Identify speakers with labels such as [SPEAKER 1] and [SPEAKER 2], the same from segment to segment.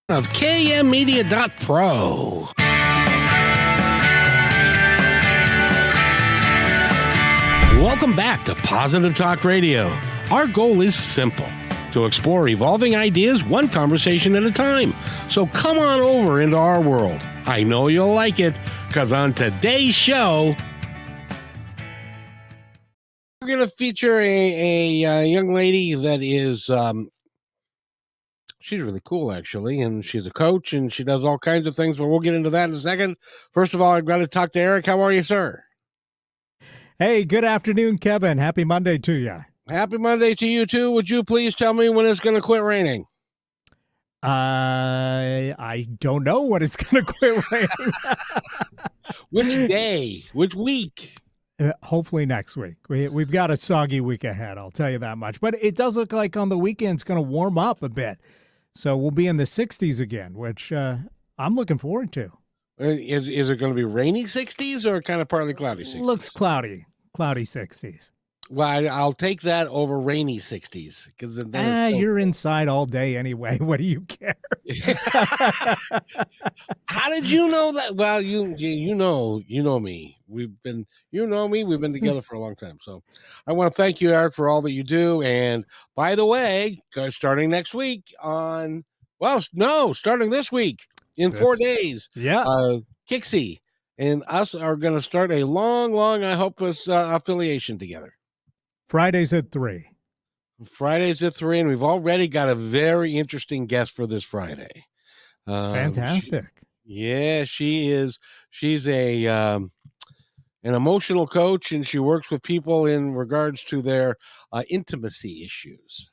[SPEAKER 1] Of KMmedia.pro. Welcome back to Positive Talk Radio. Our goal is simple: to explore evolving ideas one conversation at a time. So come on over into our world. I know you'll like it, because on today's show, we're going to feature a young lady that is, she's really cool, actually, and she's a coach, and she does all kinds of things, but we'll get into that in a second. First of all, I've got to talk to Eric. How are you, sir?
[SPEAKER 2] Hey, good afternoon, Kevin. Happy Monday to you.
[SPEAKER 1] Happy Monday to you, too. Would you please tell me when it's going to quit raining?
[SPEAKER 2] I don't know when it's going to quit raining.
[SPEAKER 1] Which day? Which week?
[SPEAKER 2] Hopefully next week. We've got a soggy week ahead, I'll tell you that much. But it does look like on the weekend it's going to warm up a bit. So we'll be in the 60s again, which I'm looking forward to.
[SPEAKER 1] Is it going to be rainy 60s or kind of partly cloudy 60s?
[SPEAKER 2] Looks cloudy 60s.
[SPEAKER 1] Well, I'll take that over rainy 60s. Because then
[SPEAKER 2] you're inside all day anyway. What do you care?
[SPEAKER 1] How did you know that? Well, you know me. We've been together for a long time. So I want to thank you, Eric, for all that you do. And by the way, starting next week starting this week in 4 days.
[SPEAKER 2] Yeah.
[SPEAKER 1] Kixie and us are going to start a long, I hope, affiliation together.
[SPEAKER 2] Fridays at 3.
[SPEAKER 1] Fridays at 3, and we've already got a very interesting guest for this Friday.
[SPEAKER 2] Fantastic.
[SPEAKER 1] She is. She's an emotional coach, and she works with people in regards to their intimacy issues.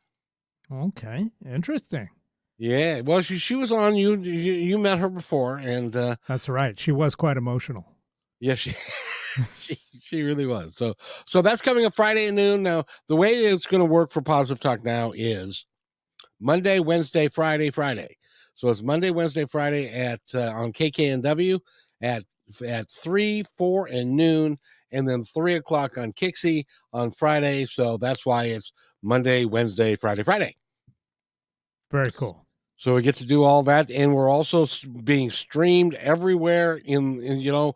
[SPEAKER 2] Okay, interesting.
[SPEAKER 1] Yeah, well, she was on. You met her before, and
[SPEAKER 2] that's right. She was quite emotional.
[SPEAKER 1] Yeah, she really was. So that's coming up Friday at noon. Now, the way it's going to work for Positive Talk now is Monday, Wednesday, Friday. So it's Monday, Wednesday, Friday at on KKNW at 3, 4, and noon, and then 3 o'clock on Kixie on Friday. So that's why it's Monday, Wednesday, Friday.
[SPEAKER 2] Very cool.
[SPEAKER 1] So we get to do all that, and we're also being streamed everywhere in to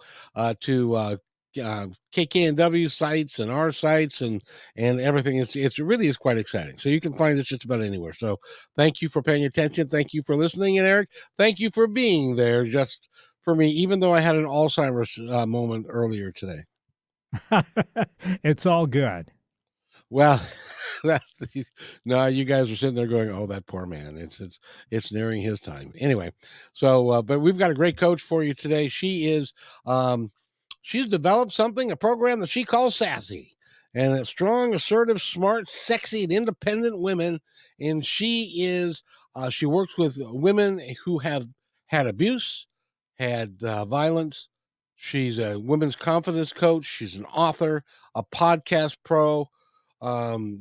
[SPEAKER 1] KKNW sites and our sites and everything. It really is quite exciting. So you can find us just about anywhere. So thank you for paying attention. Thank you for listening, and Eric, thank you for being there just for me, even though I had an Alzheimer's moment earlier today.
[SPEAKER 2] It's all good.
[SPEAKER 1] Well. No, you guys are sitting there going, "Oh, that poor man! It's nearing his time." Anyway, so but we've got a great coach for you today. She is, she's developed a program that she calls SASSI, and it's strong, assertive, smart, sexy, and independent women. And she works with women who have had abuse, had violence. She's a women's confidence coach. She's an author, a podcast pro.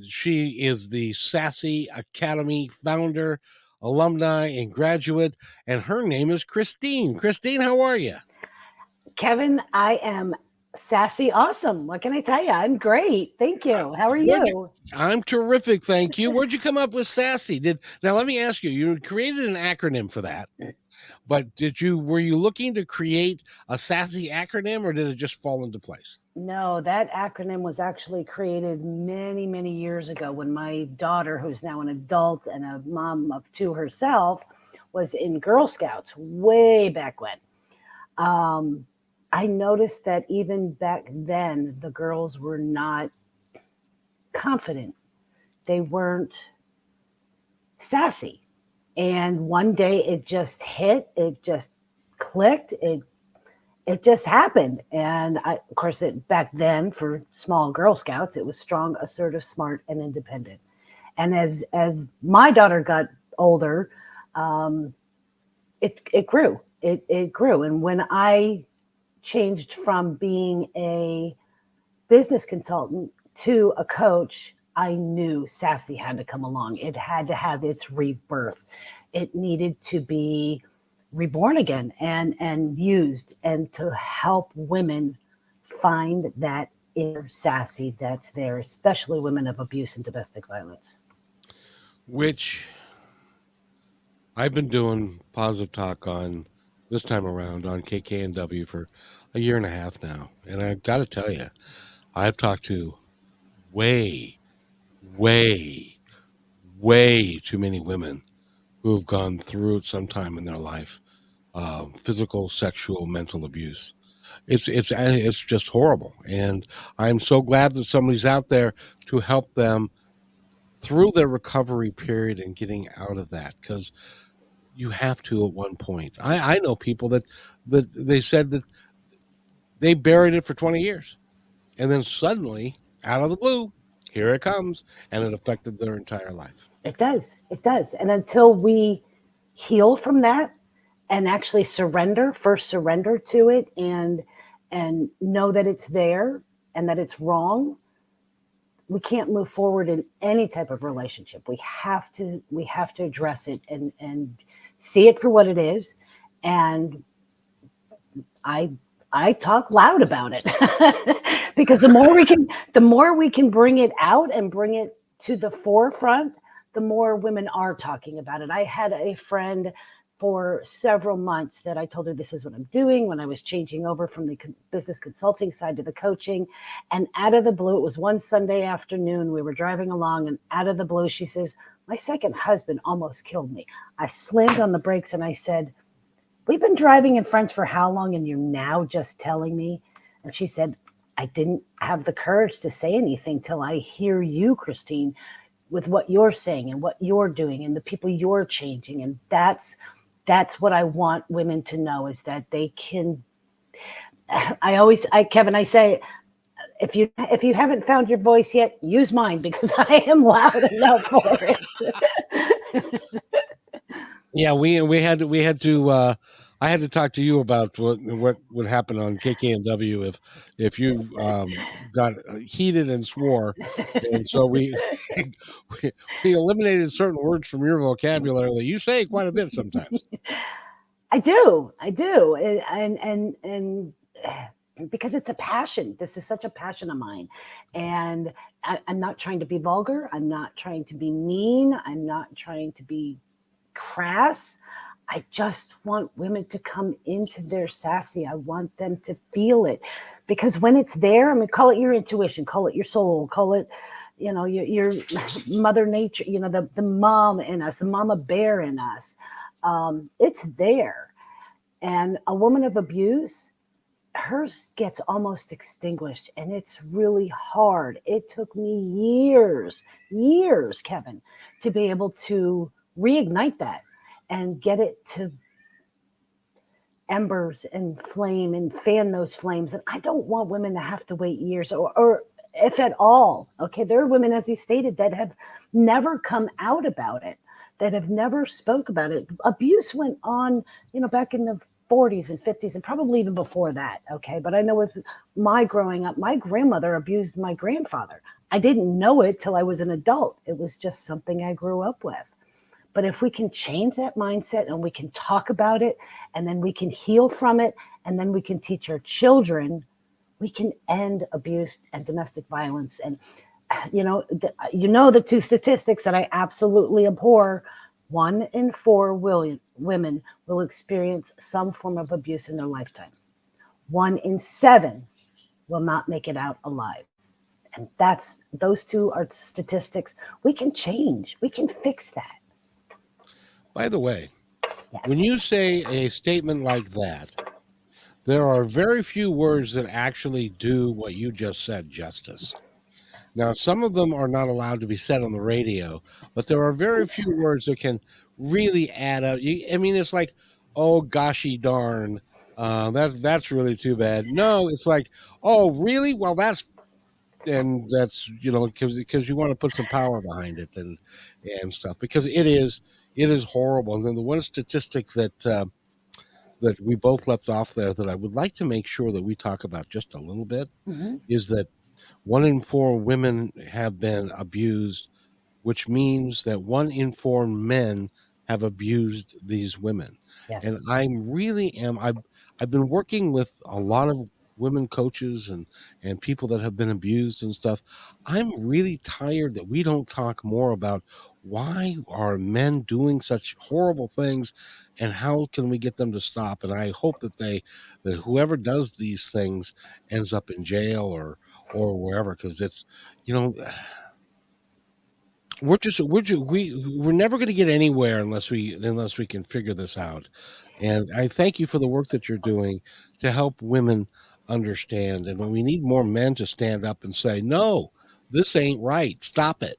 [SPEAKER 1] She is the SASSI Academy founder, alumni, and graduate, and her name is Christine. Christine, how are you?
[SPEAKER 3] Kevin, I am sassy awesome. What can I tell you? I'm great. Thank you. How are you?
[SPEAKER 1] I'm terrific, thank you. Where'd you come up with SASSI? Now let me ask you, you created an acronym for that, but were you looking to create a SASSI acronym, or did it just fall into place?
[SPEAKER 3] No, that acronym was actually created many, many years ago when my daughter, who's now an adult and a mom of 2 herself, was in Girl Scouts way back when. I noticed that even back then, the girls were not confident. They weren't sassy. And one day it just hit, it just clicked, it just happened. And of course, back then for small Girl Scouts, it was strong, assertive, smart, and independent. And as my daughter got older, it grew. It grew. And when I changed from being a business consultant to a coach, I knew SASSI had to come along. It had to have its rebirth. It needed to be reborn again and used, and to help women find that inner SASSI that's there, especially women of abuse and domestic violence.
[SPEAKER 1] Which I've been doing positive talk on this time around on KKNW for a year and a half now, and I've got to tell you, I've talked to way, way, way too many women who have gone through it sometime in their life, physical, sexual, mental abuse. It's just horrible, and I'm so glad that somebody's out there to help them through their recovery period and getting out of that, because you have to at one point. I know people that they said that they buried it for 20 years, and then suddenly, out of the blue, here it comes, and it affected their entire life.
[SPEAKER 3] It does. It does. And until we heal from that and actually surrender to it and know that it's there and that it's wrong, we can't move forward in any type of relationship. We have to address it and see it for what it is. And I I talk loud about it because the more we can bring it out and bring it to the forefront, the more women are talking about it. I had a friend for several months that I told her this is what I'm doing when I was changing over from the business consulting side to the coaching. And out of the blue, it was one Sunday afternoon. We were driving along, and out of the blue, she says, "My second husband almost killed me." I slammed on the brakes and I said, "We've been driving in friends for how long, and you're now just telling me?" And she said, "I didn't have the courage to say anything till I hear you, Christine, with what you're saying and what you're doing and the people you're changing." And that's what I want women to know, is that they can. Kevin, I say, if you haven't found your voice yet, use mine, because I am loud enough for it.
[SPEAKER 1] Yeah, we had to I had to talk to you about what would happen on KKNW if you got heated and swore, and so we we eliminated certain words from your vocabulary that you say quite a bit sometimes.
[SPEAKER 3] I do, and because it's a passion. This is such a passion of mine, and I'm not trying to be vulgar. I'm not trying to be mean. I'm not trying to be crass. I just want women to come into their sassy. I want them to feel it, because when it's there, I mean, call it your intuition, call it your soul, call it, your mother nature, the mom in us, the mama bear in us. It's there. And a woman of abuse, hers gets almost extinguished, and it's really hard. It took me years, Kevin, to be able to reignite that and get it to embers and flame and fan those flames. And I don't want women to have to wait years, or if at all. Okay, there are women, as you stated, that have never come out about it, that have never spoke about it. Abuse went on, back in the 40s and 50s, and probably even before that. Okay, but I know with my growing up, my grandmother abused my grandfather. I didn't know it till I was an adult. It was just something I grew up with. But if we can change that mindset and we can talk about it, and then we can heal from it, and then we can teach our children, we can end abuse and domestic violence. And the two statistics that I absolutely abhor: 1 in 4 women will experience some form of abuse in their lifetime. 1 in 7 will not make it out alive. And those two are statistics we can change. We can fix that.
[SPEAKER 1] By the way,
[SPEAKER 3] Yes.
[SPEAKER 1] when you say a statement like that, there are very few words that actually do what you just said justice. Now, some of them are not allowed to be said on the radio, but there are very few words that can really add up. I mean, it's like, "Oh, goshy darn, that's really too bad." No, it's like, "Oh, really? Well, that's because you want to put some power behind it and stuff, because it is horrible." And then the one statistic that we both left off there that I would like to make sure that we talk about just a little bit
[SPEAKER 3] Mm-hmm.
[SPEAKER 1] is that 1 in 4 women have been abused, which means that 1 in 4 men have abused these women.
[SPEAKER 3] Yes.
[SPEAKER 1] And I've been working with a lot of women coaches and people that have been abused and stuff. I'm really tired that we don't talk more about why are men doing such horrible things, and how can we get them to stop? And I hope that whoever does these things ends up in jail or wherever, because it's, you know, we're never going to get anywhere unless we can figure this out. And I thank you for the work that you're doing to help women understand. And when we need more men to stand up and say, no, this ain't right, stop it.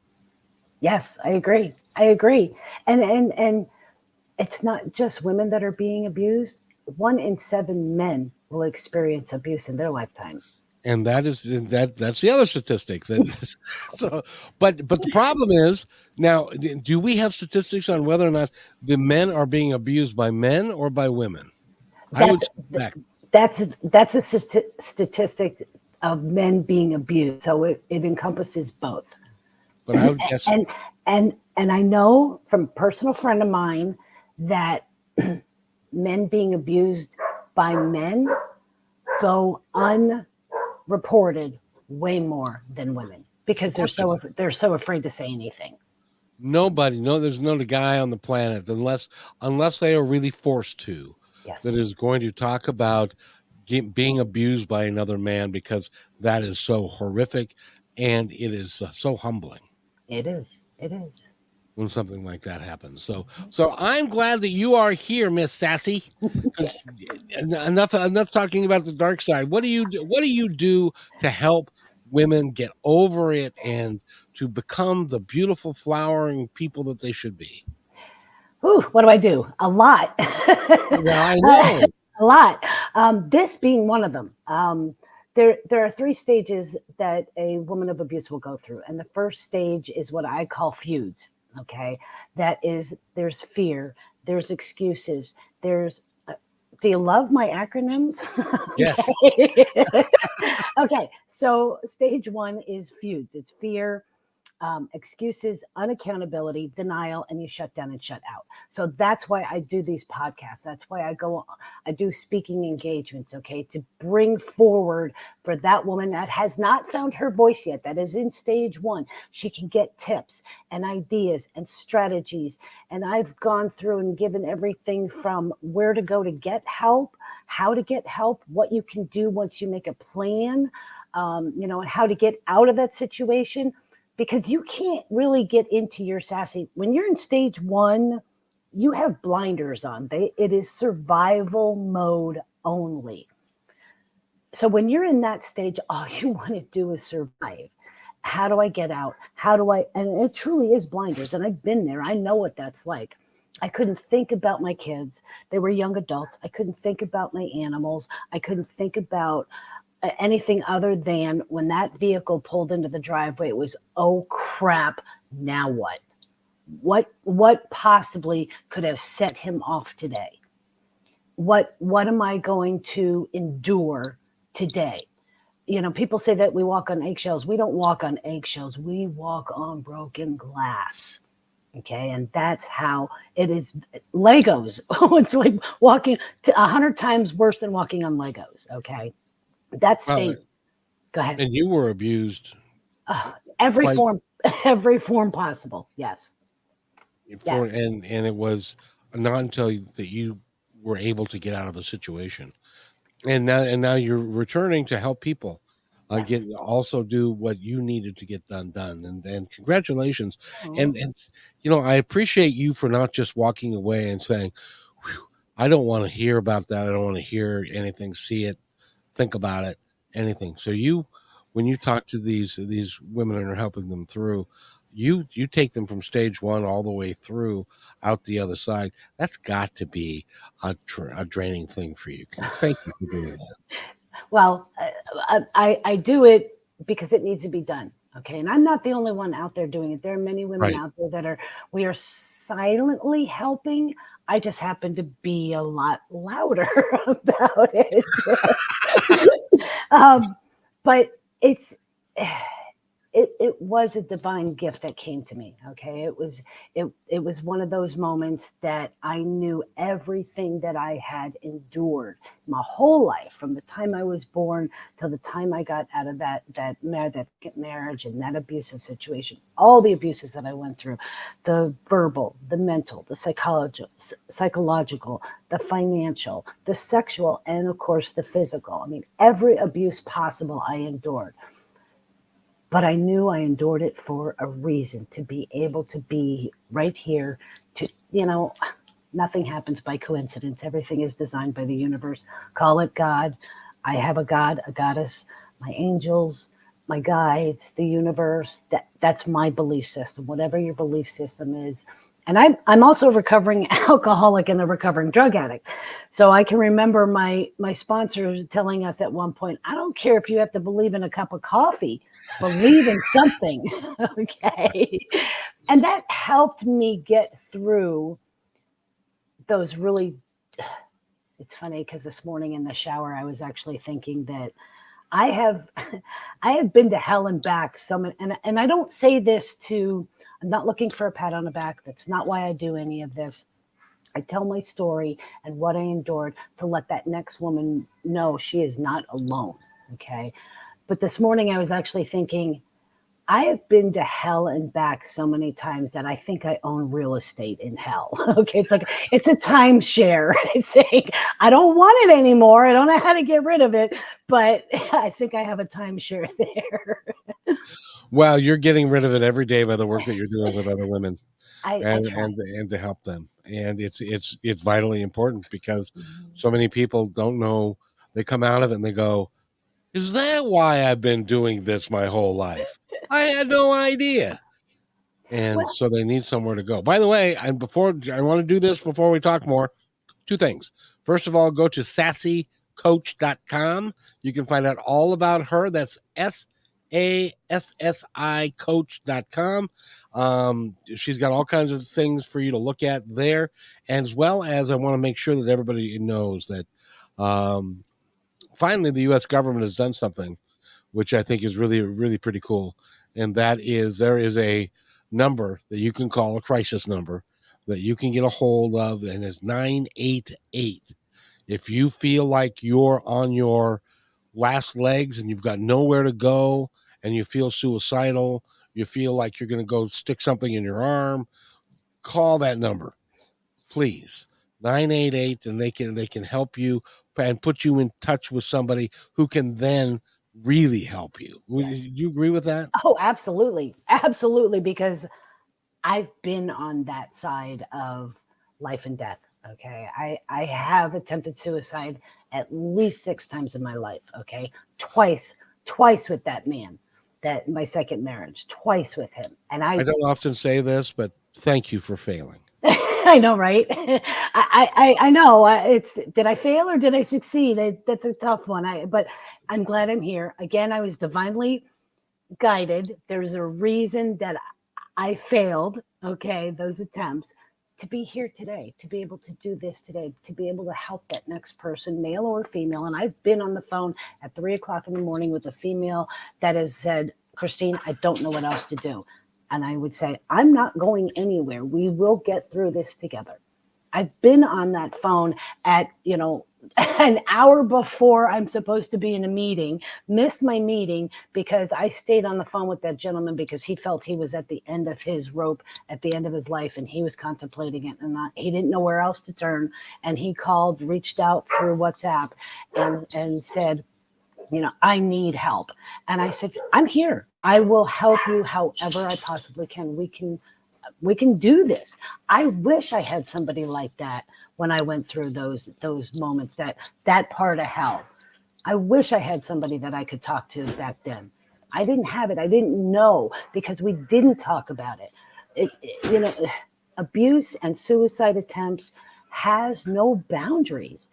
[SPEAKER 3] Yes, I agree. I agree. And it's not just women that are being abused. 1 in 7 men will experience abuse in their lifetime.
[SPEAKER 1] And that's the other statistics. So, but the problem is, now, do we have statistics on whether or not the men are being abused by men or by women? I would
[SPEAKER 3] That's
[SPEAKER 1] suspect,
[SPEAKER 3] that's a statistic of men being abused. So it encompasses both.
[SPEAKER 1] but I would guess.
[SPEAKER 3] And I know from a personal friend of mine that men being abused by men go unreported way more than women because they're so afraid to say anything.
[SPEAKER 1] There's no guy on the planet, unless they are really forced to,
[SPEAKER 3] Yes,
[SPEAKER 1] that is going to talk about being abused by another man, because that is so horrific, and it is so humbling
[SPEAKER 3] it is. It is.
[SPEAKER 1] when something like that happens. So I'm glad that you are here, Miss Sassy. 'Cause enough talking about the dark side. What do you do? What do you do to help women get over it and to become the beautiful flowering people that they should be?
[SPEAKER 3] Ooh, what do I do? A lot.
[SPEAKER 1] Well, I know.
[SPEAKER 3] A lot. This being one of them. There are 3 stages that a woman of abuse will go through, and the first stage is what I call feuds. Okay, that is, there's fear, there's excuses, there's. Do you love my acronyms?
[SPEAKER 1] Yes.
[SPEAKER 3] Okay, so stage 1 is feuds. It's fear, excuses, unaccountability, denial, and you shut down and shut out. So that's why I do these podcasts. That's why I do speaking engagements, okay, to bring forward for that woman that has not found her voice yet, that is in stage 1. She can get tips and ideas and strategies. And I've gone through and given everything from where to go to get help, how to get help, what you can do once you make a plan, and how to get out of that situation. Because you can't really get into your sassy when you're in stage 1. You have blinders on. It is survival mode only. So when you're in that stage, all you want to do is survive. How do I get out? And it truly is blinders. And I've been there. I know what that's like. I couldn't think about my kids. They were young adults. I couldn't think about my animals. I couldn't think about anything other than when that vehicle pulled into the driveway, it was, oh crap, now what? What possibly could have set him off today? What am I going to endure today? People say that we walk on eggshells. We don't walk on eggshells. We walk on broken glass. Okay, and that's how it is. Legos. It's like walking 100 times worse than walking on Legos. Okay. That's state. Go ahead.
[SPEAKER 1] And you were abused.
[SPEAKER 3] Every form possible. Yes.
[SPEAKER 1] Yes. And it was not until that you were able to get out of the situation, and now you're returning to help people
[SPEAKER 3] Yes.
[SPEAKER 1] also do what you needed to get done, and congratulations. And I appreciate you for not just walking away and saying, I don't want to hear about that. I don't want to hear anything, see it, think about it, anything. So when you talk to these women and are helping them through, you take them from stage 1 all the way through out the other side. That's got to be a draining thing for you. Thank you for doing that.
[SPEAKER 3] Well, I do it because it needs to be done. Okay. And I'm not the only one out there doing it. There are many women out there we are silently helping. I just happen to be a lot louder about it. But it was a divine gift that came to me. Okay, it was one of those moments that I knew everything that I had endured my whole life, from the time I was born till the time I got out of that marriage and that abusive situation. All the abuses that I went through, the verbal, the mental, the psychological, the financial, the sexual, and of course the physical. I mean, every abuse possible I endured. But I knew I endured it for a reason, to be able to be right here. To, nothing happens by coincidence. Everything is designed by the universe. Call it God. I have a God, a goddess, my angels, my guides, the universe. That's my belief system, whatever your belief system is. And I'm also a recovering alcoholic and a recovering drug addict. So I can remember my sponsor telling us at one point, I don't care if you have to believe in a cup of coffee, believe in something. Okay. And that helped me get through those really, it's funny because this morning in the shower, I was actually thinking that I have been to hell and back. And I don't say this I'm not looking for a pat on the back. That's not why I do any of this. I tell my story and what I endured to let that next woman know she is not alone. Okay. But this morning I was actually thinking, I have been to hell and back so many times that I think I own real estate in hell. Okay. It's a timeshare, I think. I don't want it anymore. I don't know how to get rid of it, but I think I have a timeshare there.
[SPEAKER 1] Well, you're getting rid of it every day by the work that you're doing with other women,
[SPEAKER 3] I
[SPEAKER 1] and
[SPEAKER 3] try.
[SPEAKER 1] to help them. And it's vitally important because
[SPEAKER 3] Mhm.
[SPEAKER 1] so many people don't know. They come out of it and they go, "Is that why I've been doing this my whole life? I had no idea." And
[SPEAKER 3] Well,
[SPEAKER 1] so they need somewhere to go. By the way, and before I want to do this before we talk more, two things. First of all, go to sassycoach.com. You can find out all about her. That's SASSI coach.com. She's got all kinds of things for you to look at there, as well as I want to make sure that everybody knows that finally the U.S. government has done something which I think is really, really pretty cool. And that is there is a number that you can call, a crisis number that you can get a hold of, and it's 988. If you feel like you're on your last legs and you've got nowhere to go and you feel suicidal, you feel like you're going to go stick something in your arm, call that number, please. 988, and they can help you and put you in touch with somebody who can then really help you. Would
[SPEAKER 3] yes.
[SPEAKER 1] you agree with that?
[SPEAKER 3] Oh, absolutely. Absolutely. Because I've been on that side of life and death. Okay. I have attempted suicide at least 6 times in my life. Okay. Twice with that man, that my second marriage, twice with him. And
[SPEAKER 1] I don't often say this, but thank you for failing.
[SPEAKER 3] I know, right? I know. Did I fail or did I succeed? That's a tough one. But I'm glad I'm here. Again, I was divinely guided. There's a reason that I failed, okay, those attempts, to be here today, to be able to do this today, to be able to help that next person, male or female. And I've been on the phone at 3 o'clock in the morning with a female that has said, Christine, I don't know what else to do. And I would say, I'm not going anywhere. We will get through this together. I've been on that phone at, an hour before I'm supposed to be in a meeting, missed my meeting because I stayed on the phone with that gentleman because he felt he was at the end of his rope, at the end of his life, and he was contemplating it, and he didn't know where else to turn. And he called, reached out through WhatsApp and said, I need help. And I said, I'm here. I will help you however I possibly can. We can do this. I wish I had somebody like that when I went through those moments, that part of hell. I wish I had somebody that I could talk to back then. I didn't have it. I didn't know because we didn't talk about it. Abuse and suicide attempts has no boundaries.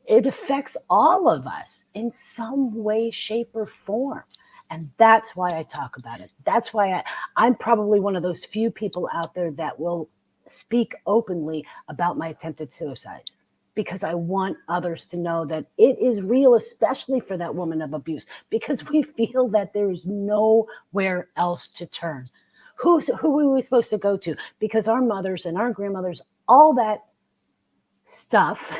[SPEAKER 3] It affects all of us in some way, shape, or form. And that's why I talk about it. That's why I'm probably one of those few people out there that will speak openly about my attempted suicides, because I want others to know that it is real, especially for that woman of abuse, because we feel that there's nowhere else to turn. Who are we supposed to go to? Because our mothers and our grandmothers, all that stuff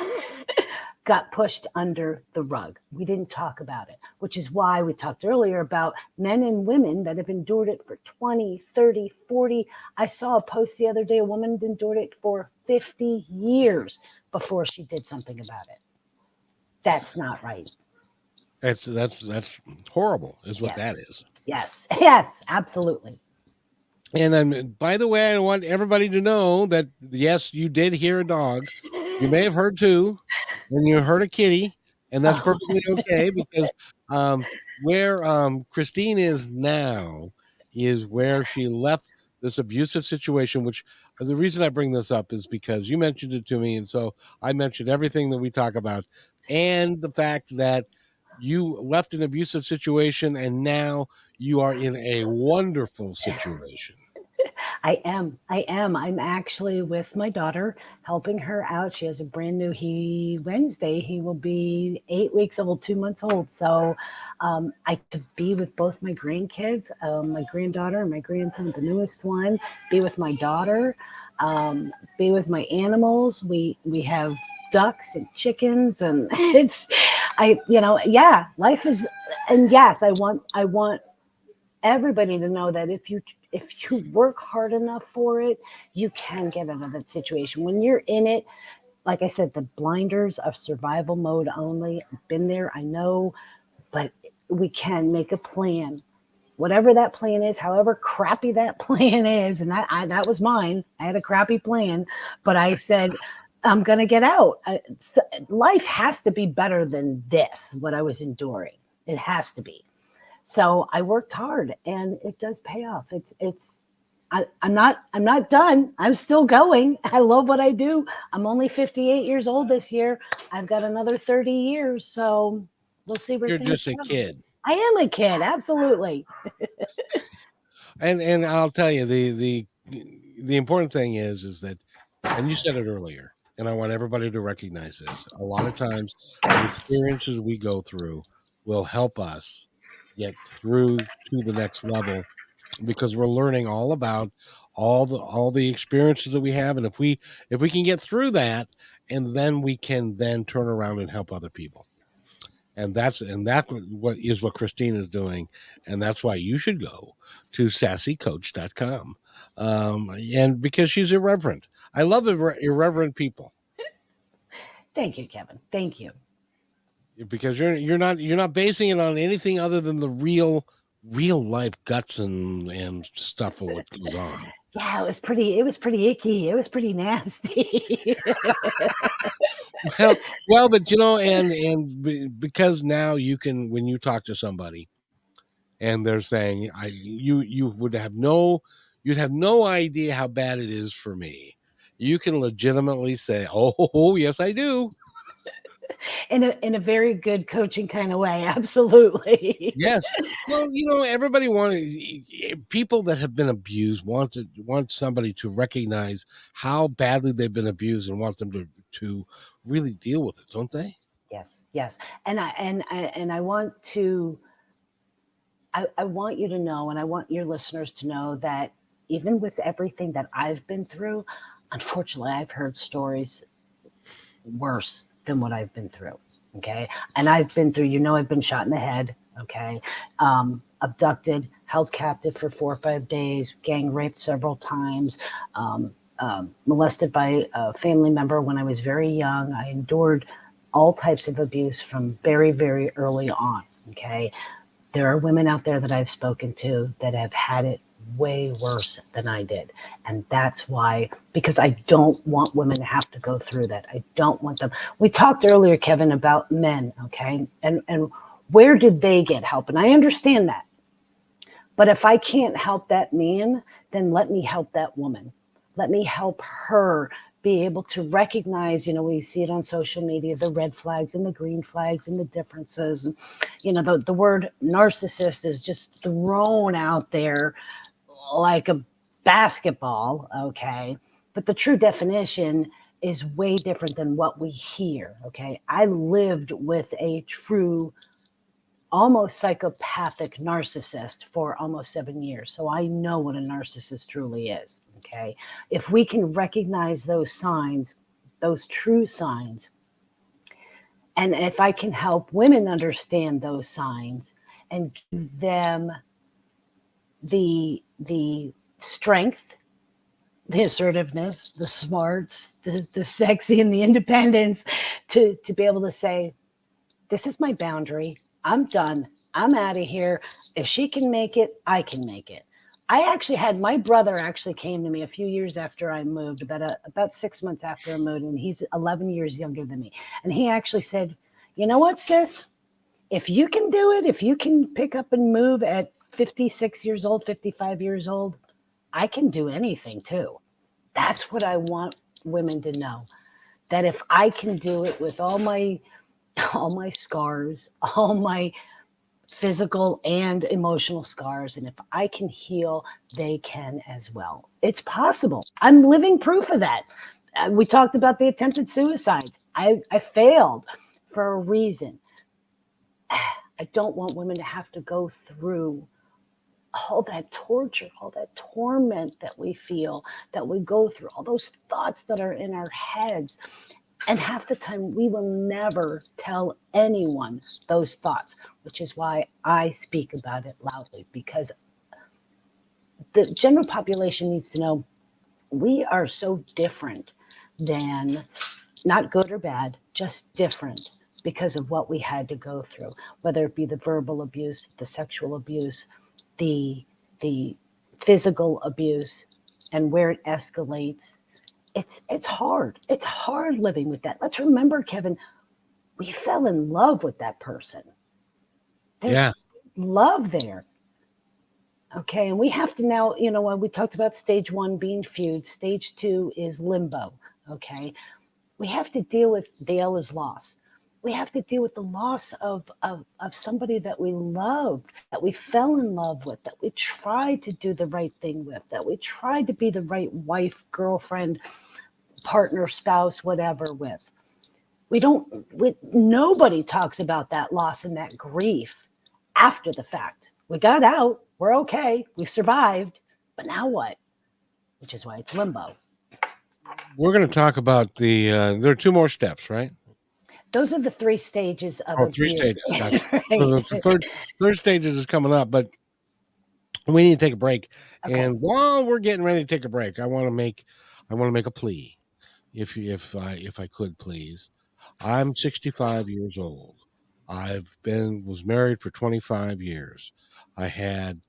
[SPEAKER 3] got pushed under the rug. We didn't talk about it, which is why we talked earlier about men and women that have endured it for 20, 30, 40. I saw a post the other day, a woman endured it for 50 years before she did something about it. That's not right.
[SPEAKER 1] That's horrible, is what that is.
[SPEAKER 3] Yes, absolutely.
[SPEAKER 1] And by the way, I want everybody to know that yes, you did hear a dog. You may have heard two, and you heard a kitty, and that's perfectly okay, because where Christine is now is where she left this abusive situation. Which the reason I bring this up is because you mentioned it to me, and so I mentioned everything that we talk about, and the fact that you left an abusive situation and now you are in a wonderful situation.
[SPEAKER 3] I am. I'm actually with my daughter, helping her out. She has a brand new, Wednesday, he will be 8 weeks old, 2 months old. So I to be with both my grandkids, my granddaughter and my grandson, the newest one, be with my daughter, be with my animals. We have ducks and chickens, and life is, and yes, I want everybody to know that if you work hard enough for it, you can get out of that situation. When you're in it, like I said, the blinders of survival mode only. I've been there, I know, but we can make a plan. Whatever that plan is, however crappy that plan is, and that was mine. I had a crappy plan, but I said, I'm going to get out. Life has to be better than this, what I was enduring. It has to be. So I worked hard, and it does pay off. I'm not done. I'm still going. I love what I do. I'm only 58 years old this year. I've got another 30 years. So we'll see where
[SPEAKER 1] You're
[SPEAKER 3] things
[SPEAKER 1] just a
[SPEAKER 3] go.
[SPEAKER 1] kid.
[SPEAKER 3] I am a kid. Absolutely.
[SPEAKER 1] And I'll tell you, the important thing is that, and you said it earlier, and I want everybody to recognize this. A lot of times the experiences we go through will help us get through to the next level, because we're learning all about all the experiences that we have, and if we can get through that, and then we can then turn around and help other people. And that's what Christine is doing, and that's why you should go to sassycoach.com, and because she's irreverent. I love irreverent people,
[SPEAKER 3] Thank you, Kevin. Thank you.
[SPEAKER 1] because you're not basing it on anything other than the real life guts and stuff of what goes on.
[SPEAKER 3] Yeah, it was pretty icky. It was pretty nasty.
[SPEAKER 1] Well, but because now you can, when you talk to somebody and they're saying, you'd have no idea how bad it is for me, you can legitimately say, oh yes, I do.
[SPEAKER 3] in a very good coaching kind of way. Absolutely.
[SPEAKER 1] Yes. Well, everybody people that have been abused want somebody to recognize how badly they've been abused and want them to really deal with it, don't they?
[SPEAKER 3] Yes. And I want you to know, and I want your listeners to know, that even with everything that I've been through, unfortunately, I've heard stories worse than what I've been through. Okay. And I've been through, I've been shot in the head. Okay. Abducted, held captive for 4 or 5 days, gang raped several times, molested by a family member when I was very young. I endured all types of abuse from very, very early on. Okay. There are women out there that I've spoken to that have had it way worse than I did. And that's why, because I don't want women to have to go through that. I don't want them. We talked earlier, Kevin, about men, okay? And where did they get help? And I understand that. But if I can't help that man, then let me help that woman. Let me help her be able to recognize, we see it on social media, the red flags and the green flags and the differences. And, the word narcissist is just thrown out there like a basketball, okay? But the true definition is way different than what we hear. Okay. I lived with a true, almost psychopathic narcissist for almost 7 years. So I know what a narcissist truly is. Okay. If we can recognize those signs, those true signs, and if I can help women understand those signs and give them the strength, the assertiveness, the smarts, the sexy, and the independence to be able to say, this is my boundary. I'm done. I'm out of here. If she can make it, I can make it. I actually had, my brother actually came to me a few years after I moved, about 6 months after I moved, and he's 11 years younger than me. And he actually said, you know what, sis? If you can do it, if you can pick up and move at 56 years old, 55 years old, I can do anything too. That's what I want women to know. That if I can do it with all my scars, all my physical and emotional scars, and if I can heal, they can as well. It's possible. I'm living proof of that. We talked about the attempted suicides. I failed for a reason. I don't want women to have to go through all that torture, all that torment that we feel, that we go through, all those thoughts that are in our heads. And half the time we will never tell anyone those thoughts, which is why I speak about it loudly, because the general population needs to know we are so different than, not good or bad, just different because of what we had to go through, whether it be the verbal abuse, the sexual abuse, the physical abuse, and where it escalates. It's hard. It's hard living with that. Let's remember, Kevin, we fell in love with that person. There's love there. Okay. And we have to now, when we talked about stage 1 being feud, stage 2 is limbo. Okay. We have to deal with Dale is loss. We have to deal with the loss of somebody that we loved, that we fell in love with, that we tried to do the right thing with, that we tried to be the right wife, girlfriend, partner, spouse, whatever with. Nobody talks about that loss and that grief after the fact. We got out, we're okay, we survived, but now what? Which is why it's limbo.
[SPEAKER 1] We're going to talk about there are 2 more steps, right?
[SPEAKER 3] Those are the 3 stages of abuse.
[SPEAKER 1] 3 stages. Gotcha.
[SPEAKER 3] Right.
[SPEAKER 1] So the third stages is coming up, but we need to take a break. Okay. And while we're getting ready to take a break, I want to make a plea, if I could, please. I'm 65 years old. Was married for 25 years. I had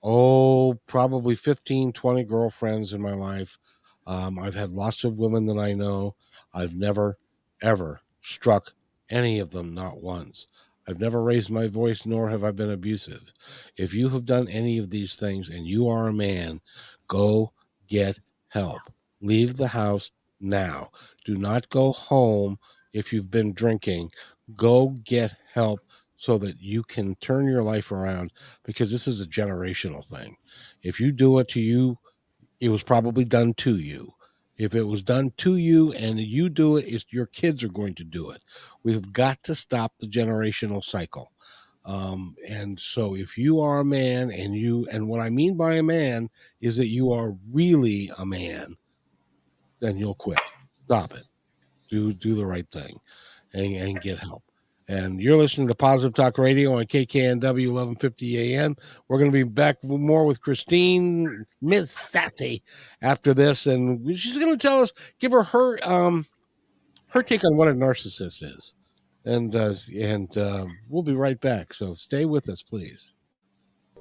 [SPEAKER 1] probably 15, 20 girlfriends in my life. I've had lots of women that I know. I've never, ever struck any of them, not once. I've never raised my voice, nor have I been abusive. If you have done any of these things and you are a man, go get help. Leave the house now. Do not go home if you've been drinking. Go get help so that you can turn your life around, because this is a generational thing. If you do it to you, it was probably done to you. If it was done to you and you do it, your kids are going to do it. We've got to stop the generational cycle. And so if you are a man and what I mean by a man is that you are really a man, then you'll quit. Stop it. Do the right thing and get help. And you're listening to Positive Talk Radio on KKNW 1150 AM. We're going to be back more with Christine, Miss Sassy, after this, and she's going to tell us, give her take on what a narcissist is, and we'll be right back. So stay with us, please.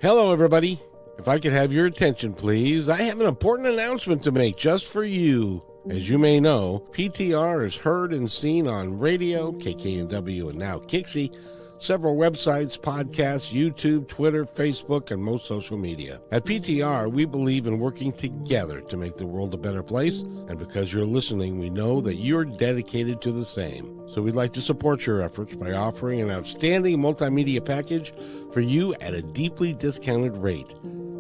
[SPEAKER 1] Hello, everybody. If I could have your attention, please, I have an important announcement to make just for you. As you may know, PTR is heard and seen on radio, KKNW, and now Kixie, several websites, podcasts, YouTube, Twitter, Facebook, and most social media. At PTR, we believe in working together to make the world a better place, and because you're listening, we know that you're dedicated to the same. So we'd like to support your efforts by offering an outstanding multimedia package for you at a deeply discounted rate.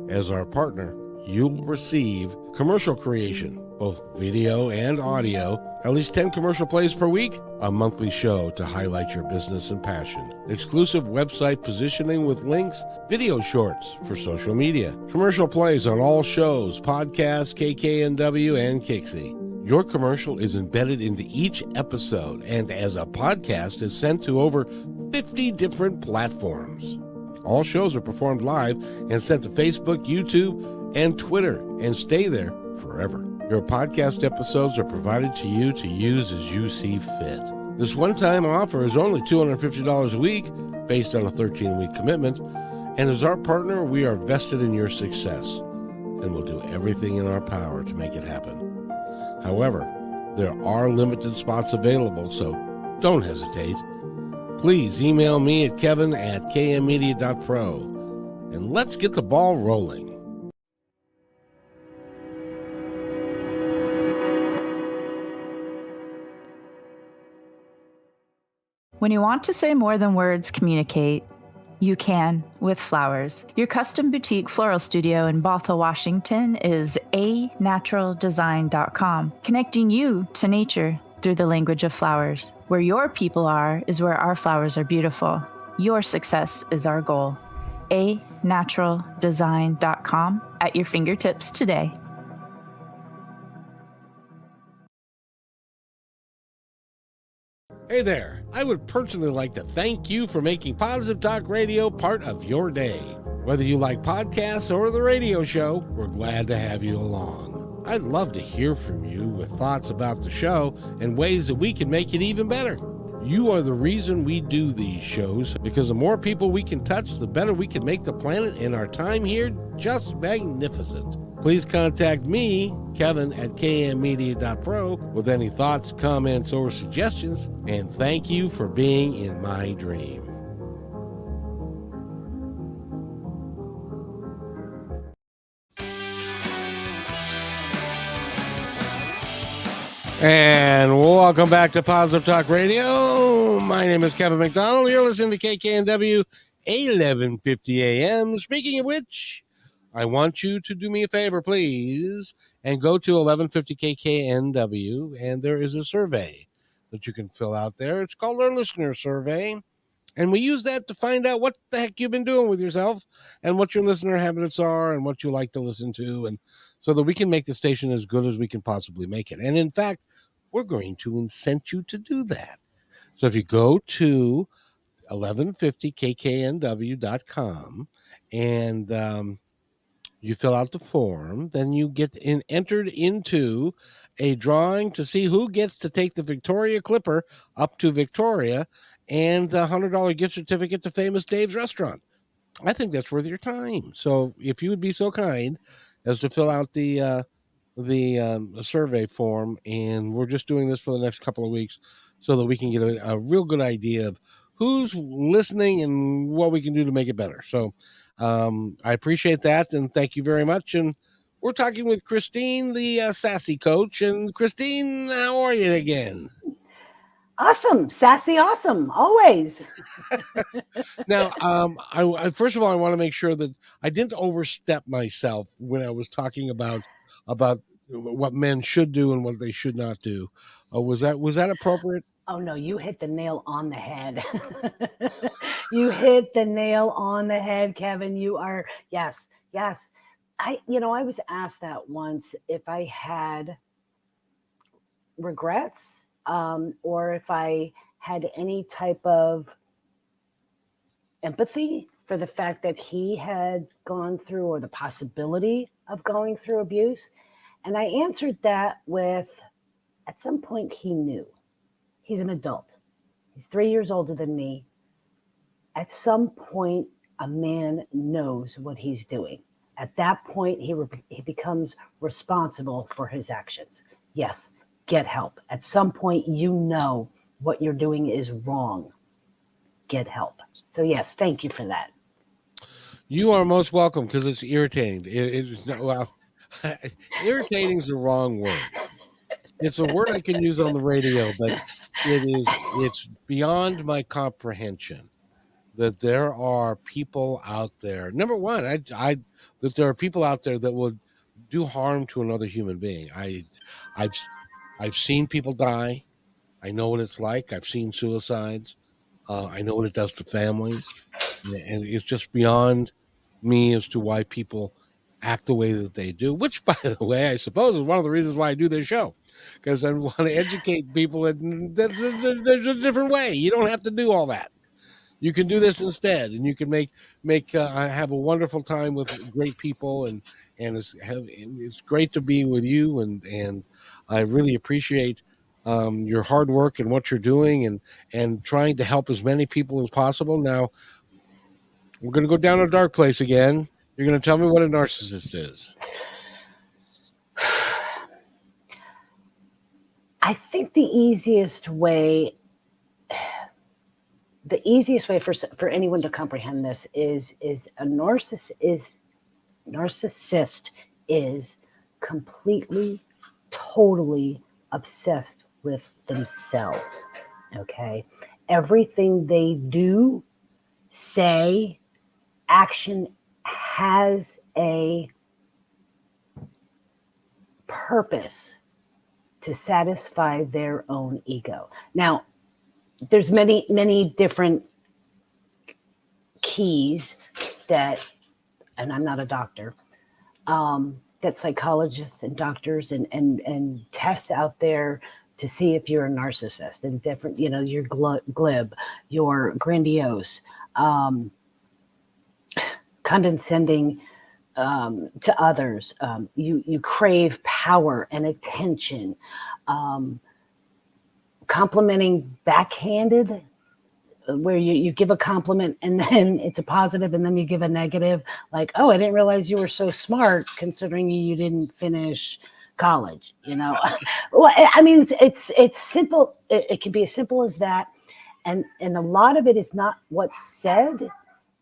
[SPEAKER 1] As our partner, you'll receive commercial creation, both video and audio, at least 10 commercial plays per week, a monthly show to highlight your business and passion, exclusive website positioning with links, video shorts for social media, commercial plays on all shows, podcasts, KKNW, and Kixie. Your commercial is embedded into each episode and as a podcast is sent to over 50 different platforms. All shows are performed live and sent to Facebook, YouTube, and Twitter and stay there forever. Your podcast episodes are provided to you to use as you see fit. This one-time offer is only $250 a week based on a 13-week commitment, and as our partner, we are vested in your success and will do everything in our power to make it happen. However, there are limited spots available, so don't hesitate. Please email me at kevin@kmmedia.pro, and let's get the ball rolling.
[SPEAKER 4] When you want to say more than words communicate, you can with flowers. Your custom boutique floral studio in Bothell, Washington is anaturaldesign.com, connecting you to nature through the language of flowers. Where your people are is where our flowers are beautiful. Your success is our goal. anaturaldesign.com at your fingertips today.
[SPEAKER 1] Hey there, I would personally like to thank you for making Positive Talk Radio part of your day. Whether you like podcasts or the radio show, we're glad to have you along. I'd love to hear from you with thoughts about the show and ways that we can make it even better. You are the reason we do these shows, because the more people we can touch, the better we can make the planet and our time here just magnificent. Please contact me, Kevin@kmmedia.pro, with any thoughts, comments, or suggestions, and thank you for being in my dream. And welcome back to Positive Talk Radio. My name is Kevin McDonald. You're listening to KKNW 1150 AM. Speaking of which, I want you to do me a favor, please, and go to 1150 KKNW, and there is a survey that you can fill out there. It's called our listener survey, and we use that to find out what the heck you've been doing with yourself and what your listener habits are and what you like to listen to, and so that we can make the station as good as we can possibly make it. And in fact, we're going to incent you to do that. So if you go to 1150kknw.com and you fill out the form, then you get entered into a drawing to see who gets to take the Victoria Clipper up to Victoria and a $100 gift certificate to Famous Dave's Restaurant. I think that's worth your time. So if you would be so kind as to fill out the survey form, and we're just doing this for the next couple of weeks so that we can get a real good idea of who's listening and what we can do to make it better. So I appreciate that, and thank you very much. And we're talking with Christine, the SASSI coach. And Christine, how are you again?
[SPEAKER 3] Awesome. Sassy awesome. Always.
[SPEAKER 1] Now, I first of all, I want to make sure that I didn't overstep myself when I was talking about what men should do and what they should not do. Was that appropriate?
[SPEAKER 3] Oh no, you hit the nail on the head. You hit the nail on the head, Kevin. You are, yes. I was asked that once if I had regrets, or if I had any type of empathy for the fact that he had gone through, or the possibility of going through abuse. And I answered that with, at some point he knew. He's an adult. He's 3 years older than me. At some point, a man knows what he's doing. At that point, he becomes responsible for his actions. Yes, get help. At some point, you know what you're doing is wrong. Get help. So yes, thank you for that.
[SPEAKER 1] You are most welcome, because it's irritating. It's not, well, irritating is the wrong word. It's a word I can use on the radio, but it's beyond my comprehension that there are people out there. Number one, that there are people out there that will do harm to another human being. I've I've seen people die. I know what it's like. I've seen suicides. I know what it does to families, and it's just beyond me as to why people act the way that they do. Which, by the way, I suppose is one of the reasons why I do this show, because I want to educate people. And there's a different way. You don't have to do all that. You can do this instead, and you can make have a wonderful time with great people, and it's great to be with you, and I really appreciate your hard work and what you're doing, and trying to help as many people as possible. Now we're going to go down a dark place again. You're going to tell me what a narcissist is.
[SPEAKER 3] I think the easiest way for anyone to comprehend this is a narcissist is completely, totally obsessed with themselves. Okay, everything they do, say, action has a purpose to satisfy their own ego. Now, there's many different keys that, and I'm not a doctor, that psychologists and doctors and tests out there to see if you're a narcissist, and different, you're glib, you're grandiose, condescending to others, you crave power and attention, complimenting backhanded, where you give a compliment and then it's a positive, and then you give a negative, like, oh, I didn't realize you were so smart considering you didn't finish college. Well, I mean, it's simple. It can be as simple as that, and a lot of it is not what's said;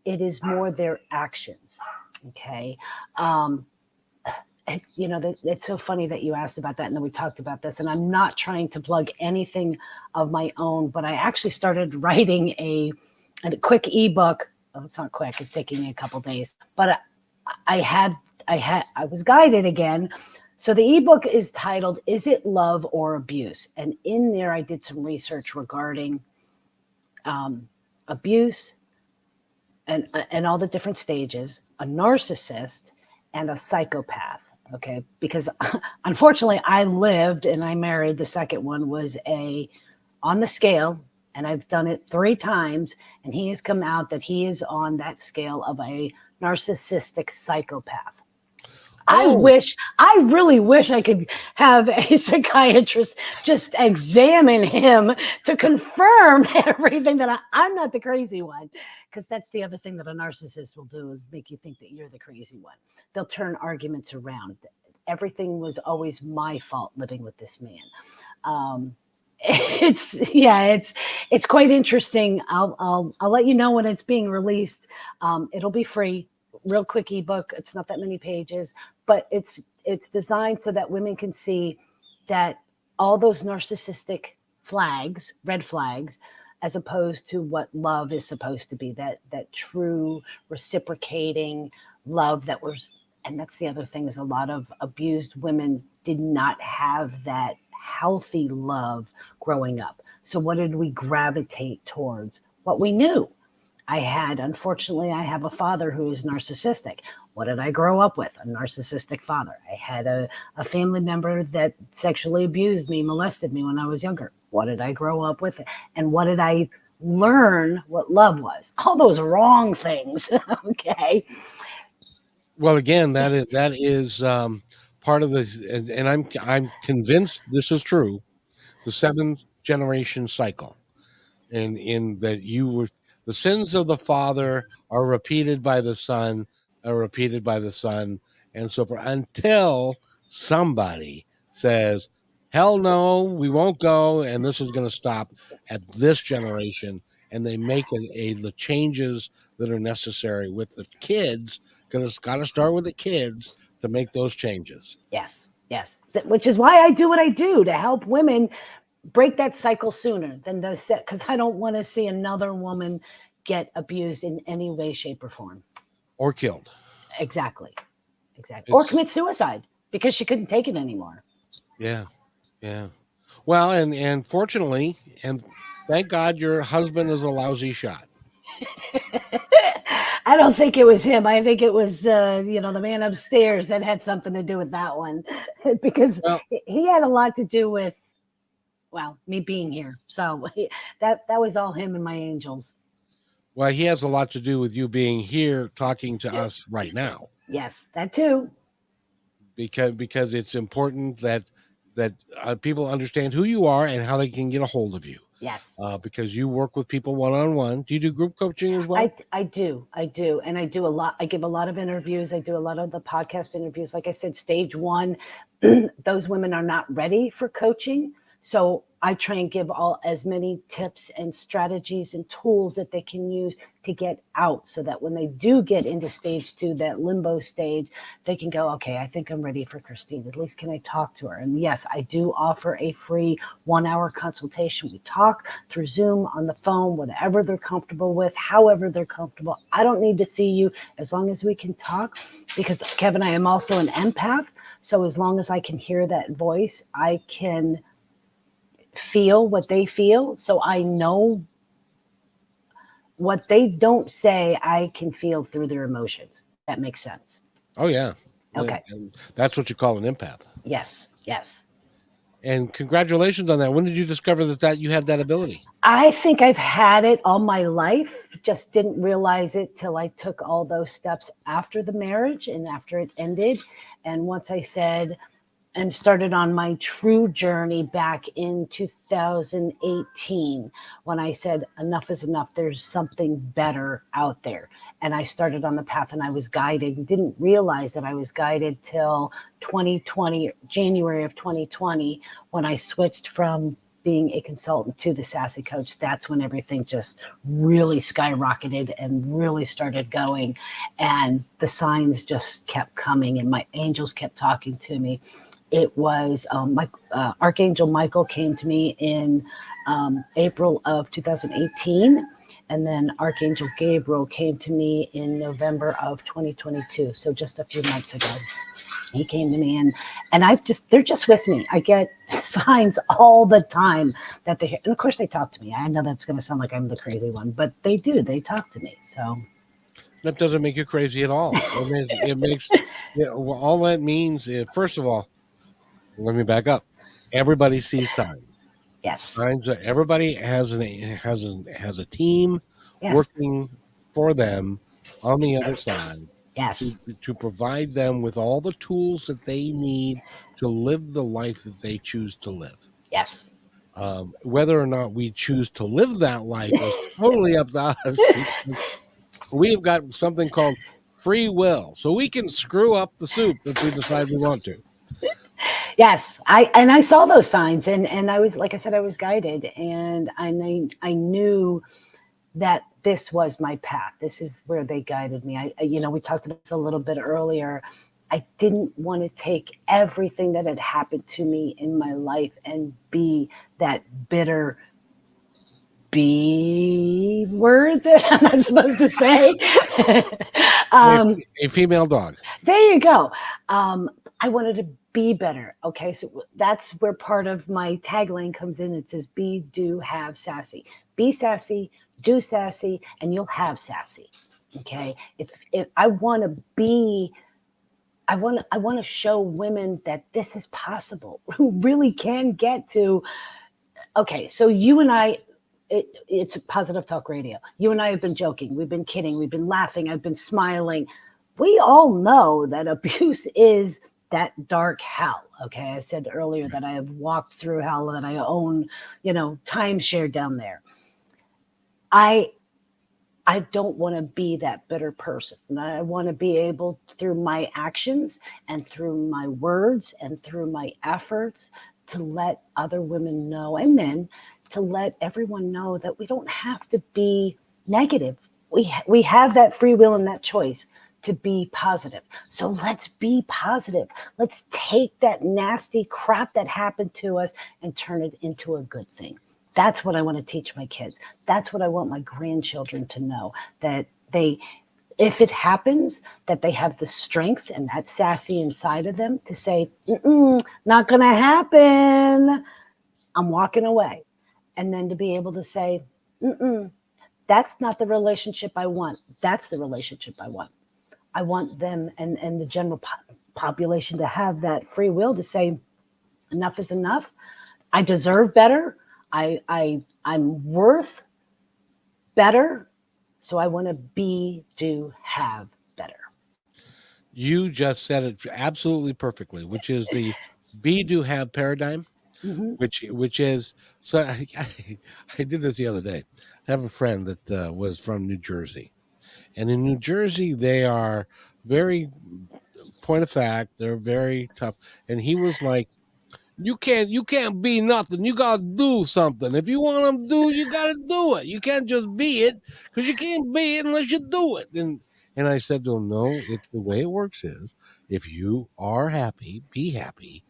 [SPEAKER 3] it is more their actions. Okay. It's so funny that you asked about that, and then we talked about this, and I'm not trying to plug anything of my own, but I actually started writing a quick ebook. Oh, it's not quick. It's taking me a couple days, but I was guided again. So the ebook is titled, "Is It Love or Abuse?" And in there, I did some research regarding abuse and all the different stages, a narcissist, and a psychopath. Okay, because unfortunately I lived and I married, the second one was on the scale, and I've done it 3 times, and he has come out that he is on that scale of a narcissistic psychopath.
[SPEAKER 1] Oh.
[SPEAKER 3] I really wish I could have a psychiatrist just examine him to confirm everything, that I'm not the crazy one, because that's the other thing that a narcissist will do, is make you think that you're the crazy one. They'll turn arguments around. Everything was always my fault living with this man. It's quite interesting. I'll let you know when it's being released. It'll be free. Real quick ebook. It's not that many pages, but it's designed so that women can see that all those narcissistic flags, red flags, as opposed to what love is supposed to be, that true reciprocating love and that's the other thing, is a lot of abused women did not have that healthy love growing up. So what did we gravitate towards? What we knew. Unfortunately, I have a father who is narcissistic. What did I grow up with? A narcissistic father. I had a family member that sexually abused me, molested me when I was younger. What did I grow up with? And what did I learn what love was? All those wrong things. Okay.
[SPEAKER 1] Well, again, that is part of this, and I'm convinced this is true. The 7th-generation cycle, and in that the sins of the father are repeated by the son, and so forth, until somebody says, "Hell no, we won't go," and this is going to stop at this generation, and they make the changes that are necessary with the kids, because it's got to start with the kids to make those changes.
[SPEAKER 3] Yes. Which is why I do what I do, to help women break that cycle sooner than because I don't want to see another woman get abused in any way, shape, or form.
[SPEAKER 1] Or killed.
[SPEAKER 3] Exactly. Or commit suicide. because she couldn't take it anymore.
[SPEAKER 1] Yeah. Yeah. Well, and fortunately, and thank God your husband is a lousy shot.
[SPEAKER 3] I don't think it was him. I think it was, the man upstairs that had something to do with that one, because
[SPEAKER 1] Well,
[SPEAKER 3] he had a lot to do with, well, me being here. So that was all him and my angels.
[SPEAKER 1] well, he has a lot to do with you being here talking to us right now,
[SPEAKER 3] Yes, that too.
[SPEAKER 1] because it's important that people understand who you are and how they can get a hold of you.
[SPEAKER 3] Yes.
[SPEAKER 1] Because you work with people one-on-one. Do you do group coaching as well?
[SPEAKER 3] I do. And I do a lot. I give a lot of interviews. I do a lot of the podcast interviews. Like I said, stage 1, those women are not ready for coaching. So I try and give as many tips and strategies and tools that they can use to get out, so that when they do get into stage 2, that limbo stage, they can go, okay, I think I'm ready for Christine. At least can I talk to her? And yes, I do offer a free 1-hour consultation. We talk through Zoom, on the phone, whatever they're comfortable with, however they're comfortable. I don't need to see you, as long as we can talk, because Kevin, I am also an empath. So as long as I can hear that voice, I can feel what they feel. So I know what they don't say, I can feel through their emotions. That makes sense.
[SPEAKER 1] Oh yeah.
[SPEAKER 3] Okay.
[SPEAKER 1] And that's what you call an empath.
[SPEAKER 3] Yes.
[SPEAKER 1] And congratulations on that. When did you discover that you had that ability?
[SPEAKER 3] I think I've had it all my life, just didn't realize it till I took all those steps after the marriage and after it ended. And once I said, and started on my true journey back in 2018, when I said, enough is enough, there's something better out there. And I started on the path, and I was guided, didn't realize that I was guided till 2020, January of 2020, when I switched from being a consultant to the SASSI coach. That's when everything just really skyrocketed and really started going. And the signs just kept coming, and my angels kept talking to me. It was Archangel Michael came to me in April of 2018, and then Archangel Gabriel came to me in November of 2022. So just a few months ago, he came to me, and they're just with me. I get signs all the time that they hear, and of course they talk to me. I know that's going to sound like I'm the crazy one, but they do. They talk to me. So
[SPEAKER 1] that doesn't make you crazy at all. It makes well, all that means is, first of all, let me back up. Everybody sees signs.
[SPEAKER 3] yes,
[SPEAKER 1] Signs. Everybody has a team
[SPEAKER 3] yes,
[SPEAKER 1] working for them on the other side
[SPEAKER 3] yes,
[SPEAKER 1] to provide them with all the tools that they need to live the life that they choose to live.
[SPEAKER 3] yes.
[SPEAKER 1] Whether or not we choose to live that life is totally up to us. We've got something called free will, so we can screw up the soup if we decide we want to.
[SPEAKER 3] Yes, I saw those signs, and I was, like I said, I was guided, and I knew that this was my path. This is where they guided me. We talked about this a little bit earlier. I didn't want to take everything that had happened to me in my life and be that bitter B word that I'm not supposed to say.
[SPEAKER 1] A female dog.
[SPEAKER 3] There you go. I wanted to be better. Okay, so that's where part of my tagline comes in. It says, be, do, have, sassy. Be sassy, do sassy, and you'll have sassy. Okay, if I want to be, I want to show women that this is possible, who really can get to. Okay, so you and I, it's Positive Talk Radio. You and I have been joking. We've been kidding. We've been laughing. I've been smiling. We all know that abuse is that dark hell. Okay, I said earlier that I have walked through hell, that I own, timeshare down there. I don't want to be that bitter person. I want to be able, through my actions and through my words and through my efforts, to let other women know, and men, to let everyone know that we don't have to be negative. We have that free will and that choice to be positive. So let's be positive. Let's take that nasty crap that happened to us and turn it into a good thing. That's what I want to teach my kids. That's what I want my grandchildren to know, that if it happens that they have the strength and that sassy inside of them to say, not going to happen, I'm walking away. And then to be able to say, that's not the relationship I want. That's the relationship I want. I want them and the general population to have that free will to say, enough is enough. I deserve better. I'm worth better. So I want to be, do, have better.
[SPEAKER 1] You just said it absolutely perfectly, which is the be, do, have paradigm. Which is so. I did this the other day. I have a friend that was from New Jersey, and in New Jersey they are very point of fact. They're very tough, and he was like, you can't be nothing. You gotta do something. If you want to do, you gotta do it. You can't just be it, because you can't be it unless you do it. And I said to him, no, the way it works is, if you are happy, be happy,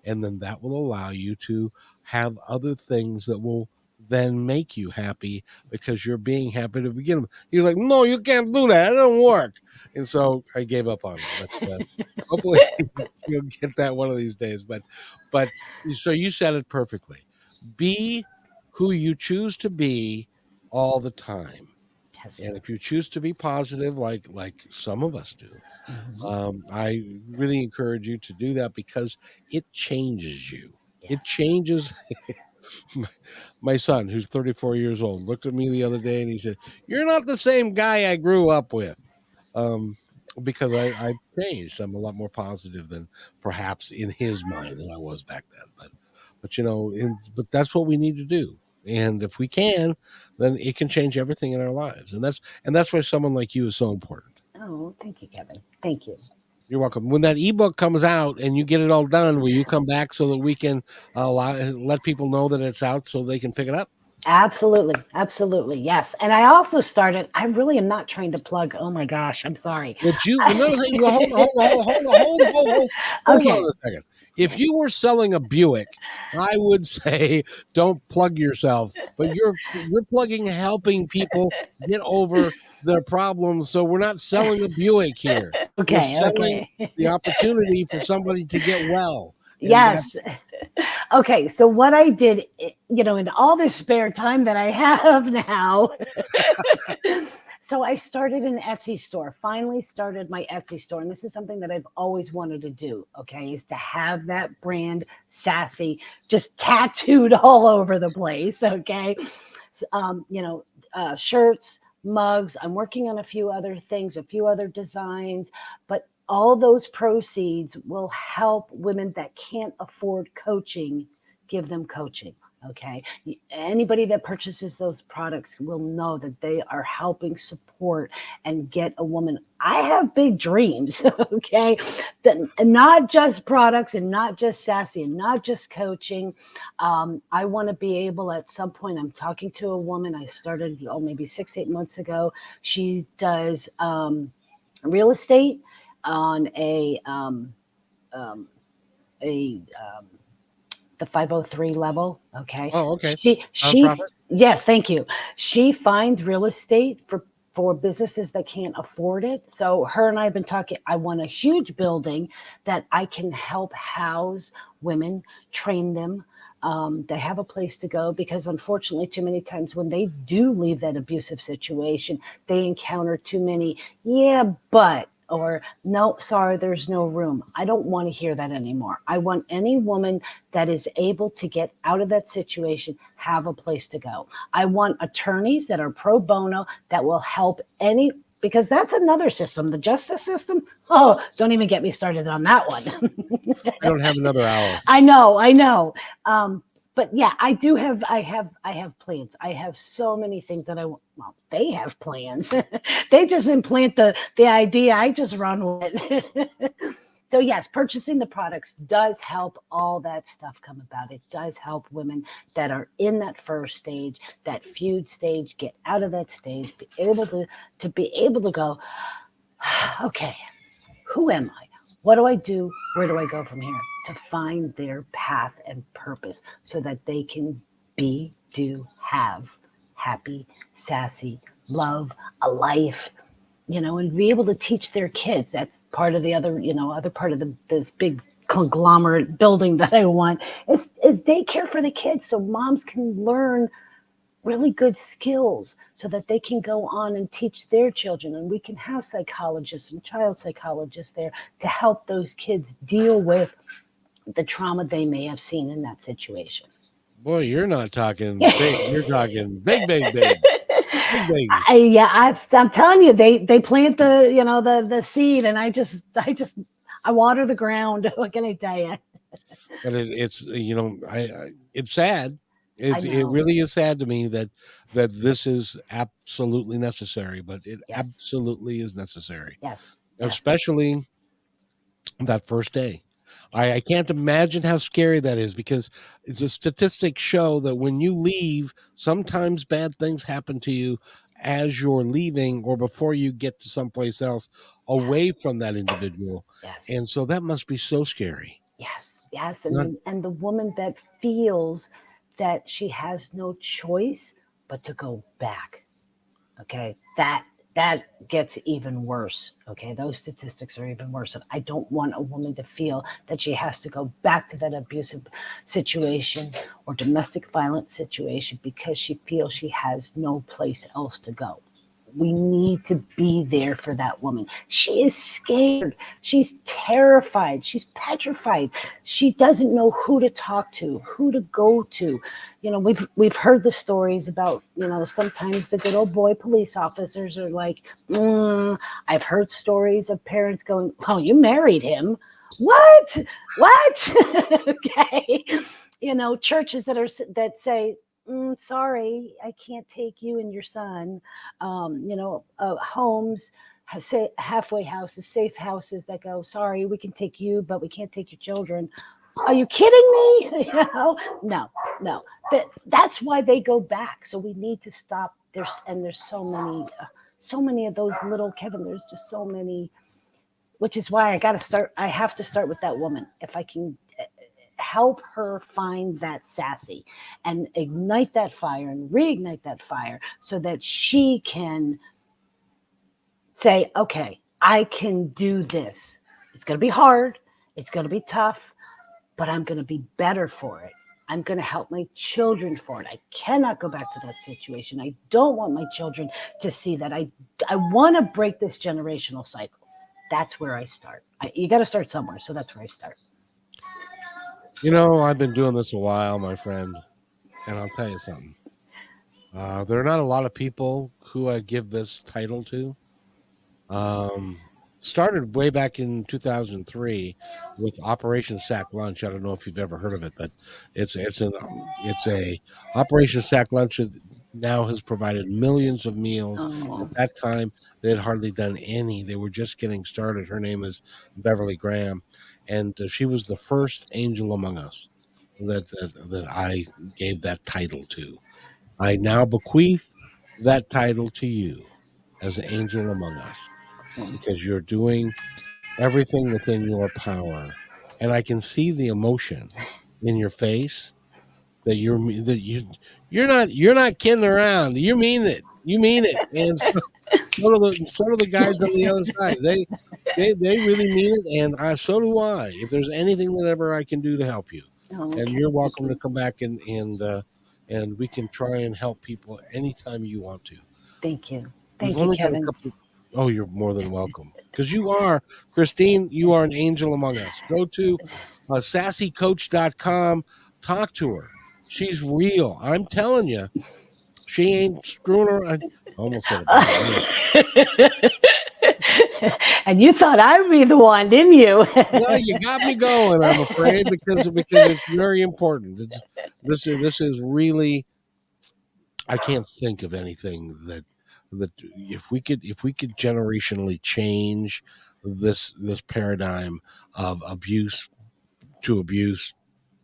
[SPEAKER 1] and then that will allow you to have other things that will then make you happy, because you're being happy to begin with. He's like, no, you can't do that. It don't work. And so I gave up on him. But hopefully you'll get that one of these days. But so you said it perfectly. Be who you choose to be all the time. And if you choose to be positive, like some of us do, I really encourage you to do that, because it changes you. It changes. My son, who's 34 years old, looked at me the other day and he said, "You're not the same guy I grew up with." Because I've changed. I'm a lot more positive than perhaps in his mind than I was back then. But but that's what we need to do. And if we can, then it can change everything in our lives. And that's why someone like you is so important.
[SPEAKER 3] Oh, thank you, Kevin. Thank you.
[SPEAKER 1] You're welcome. When that ebook comes out and you get it all done, will you come back so that we can let people know that it's out so they can pick it up?
[SPEAKER 3] Absolutely. Absolutely. Yes. And I also started, I really am not trying to plug. Oh my gosh. I'm sorry.
[SPEAKER 1] But another thing, hold on a second. If you were selling a Buick, I would say don't plug yourself, but you're plugging helping people get over their problems. So we're not selling a Buick here. We're selling the opportunity for somebody to get well.
[SPEAKER 3] Yes. Okay. So what I did, in all this spare time that I have now, so I started an Etsy store, finally started my Etsy store. And this is something that I've always wanted to do. Okay. Is to have that brand SASSI just tattooed all over the place. Okay. Shirts, mugs. I'm working on a few other things, a few other designs, but all those proceeds will help women that can't afford coaching, give them coaching. Okay. Anybody that purchases those products will know that they are helping support and get a woman. I have big dreams. Okay. And not just products and not just SASSI and not just coaching. I want to be able at some point, I'm talking to a woman I started, maybe 6-8 months ago. She does real estate on the 503 level. Okay.
[SPEAKER 1] Oh, okay.
[SPEAKER 3] Yes, thank you. She finds real estate for businesses that can't afford it. So her and I have been talking. I want a huge building that I can help house women, train them. They have a place to go, because unfortunately, too many times when they do leave that abusive situation, they encounter too many, or no, sorry, there's no room. I don't want to hear that anymore. I want any woman that is able to get out of that situation, have a place to go. I want attorneys that are pro bono that will help because that's another system, the justice system. Oh, don't even get me started on that one.
[SPEAKER 1] I don't have another hour.
[SPEAKER 3] I know. But yeah, I have plans. I have so many things that they have plans. They just implant the idea. I just run with it. So yes, purchasing the products does help all that stuff come about. It does help women that are in that first stage, that feud stage, get out of that stage, be able to go, okay, who am I? What do I do? Where do I go from here? To find their path and purpose so that they can be, do, have happy, sassy, love, a life, and be able to teach their kids. That's part of the other part of this big conglomerate building that I want is daycare for the kids, so moms can learn really good skills so that they can go on and teach their children, and we can have psychologists and child psychologists there to help those kids deal with the trauma they may have seen in that situation.
[SPEAKER 1] Boy, you're not talking big. You're talking big, big, big, big, big.
[SPEAKER 3] I'm telling you, they plant the seed, and I water the ground. What can I tell you?
[SPEAKER 1] But it's it's sad. It really is sad to me that this is absolutely necessary, but it
[SPEAKER 3] Yes.
[SPEAKER 1] absolutely is necessary,
[SPEAKER 3] Yes.
[SPEAKER 1] especially that first day. I can't imagine how scary that is, because it's a statistics show that when you leave, sometimes bad things happen to you as you're leaving or before you get to someplace else away from that individual.
[SPEAKER 3] Yes.
[SPEAKER 1] And so that must be so scary.
[SPEAKER 3] Yes. And the woman that feels that she has no choice but to go back. Okay. That gets even worse. Okay. Those statistics are even worse. And I don't want a woman to feel that she has to go back to that abusive situation or domestic violence situation because she feels she has no place else to go. We need to be there for that woman. She is scared. She's terrified. She's petrified. She doesn't know who to talk to, who to go to. We've heard the stories about, sometimes the good old boy police officers are like, I've heard stories of parents going, "Oh, you married him? What? Okay. Churches that say, sorry, I can't take you and your son. Homes, say halfway houses, safe houses that go, sorry, we can take you, but we can't take your children. Are you kidding me? No. That's why they go back. So we need to stop. There's so many of those little, Kevin. There's just so many, which is why I have to start with that woman. If I can help her find that sassy and ignite that fire and reignite that fire so that she can say, okay, I can do this. It's going to be hard. It's going to be tough, but I'm going to be better for it. I'm going to help my children for it. I cannot go back to that situation. I don't want my children to see that. I want to break this generational cycle. That's where I start. You got to start somewhere. So that's where I start.
[SPEAKER 1] I've been doing this a while, my friend, and I'll tell you something. There are not a lot of people who I give this title to. Started way back in 2003 with Operation Sack Lunch. I don't know if you've ever heard of it, but it's a Operation Sack Lunch that now has provided millions of meals. At that time, they had hardly done any. They were just getting started. Her name is Beverly Graham, and she was the first angel among us that I gave that title to. I now bequeath that title to you as an angel among us, because you're doing everything within your power, and I can see the emotion in your face that you're not kidding around. You mean it. And so do the guys on the other side. They really mean it, and so do I. If there's anything that ever I can do to help you, and you're welcome to come back and we can try and help people anytime you want to.
[SPEAKER 3] Thank you.
[SPEAKER 1] We've
[SPEAKER 3] Thank you,
[SPEAKER 1] only got a
[SPEAKER 3] Kevin.
[SPEAKER 1] couple. Oh, you're more than welcome. Because you are, Christine, you are an angel among us. Go to sassycoach.com. Talk to her. She's real. I'm telling you, she ain't screwing around. I almost said it.
[SPEAKER 3] And you thought I'd be the one, didn't you?
[SPEAKER 1] Well, you got me going, I'm afraid, because it's very important. This is really, I can't think of anything that if we could generationally change this paradigm of abuse to abuse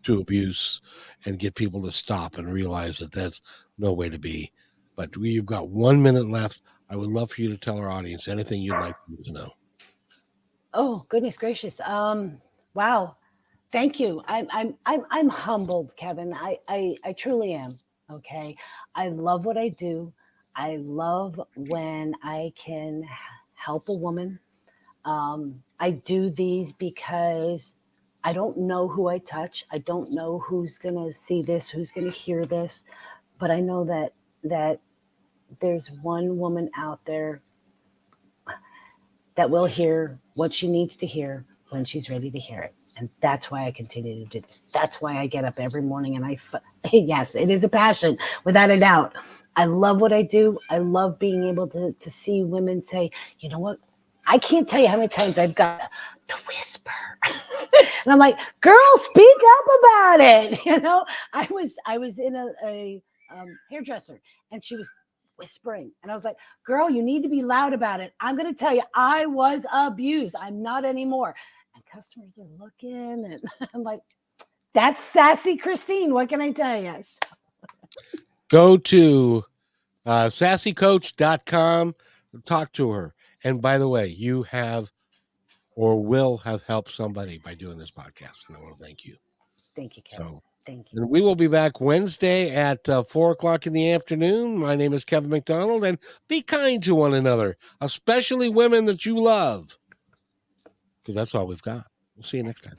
[SPEAKER 1] to abuse and get people to stop and realize that that's no way to be. But we've got 1 minute left. I would love for you to tell our audience anything you'd like them to know.
[SPEAKER 3] Oh, goodness gracious. Wow. Thank you. I'm humbled, Kevin. I truly am. Okay. I love what I do. I love when I can help a woman. I do these because I don't know who I touch. I don't know who's going to see this, who's going to hear this, but I know that there's one woman out there that will hear what she needs to hear when she's ready to hear it. And that's why I continue to do this. That's why I get up every morning and yes, it is a passion, without a doubt. I love what I do. I love being able to see women say, you know what? I can't tell you how many times I've got the whisper. And I'm like, girl, speak up about it. You know, I was in a hairdresser and she was whispering. And I was like, girl, you need to be loud about it. I'm going to tell you, I was abused. I'm not anymore. And customers are looking and I'm like, that's sassy Christine. What can I tell you?
[SPEAKER 1] Go to sassycoach.com, talk to her. And by the way, you have or will have helped somebody by doing this podcast. And I want to thank you.
[SPEAKER 3] Thank you, Kevin.
[SPEAKER 1] So,
[SPEAKER 3] thank you.
[SPEAKER 1] and we will be back Wednesday at 4:00 in the afternoon. My name is Kevin McDonald, and be kind to one another, especially women that you love, because that's all we've got. We'll see you next time.